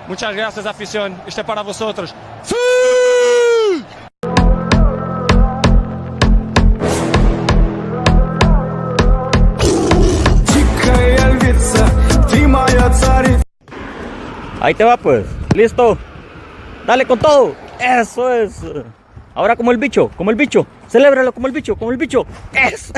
Muchas gracias, afición. Este es para vosotros. Ahí te va pues, listo. Dale con todo. Eso es. Ahora como el bicho, celébralo como el bicho, Eso.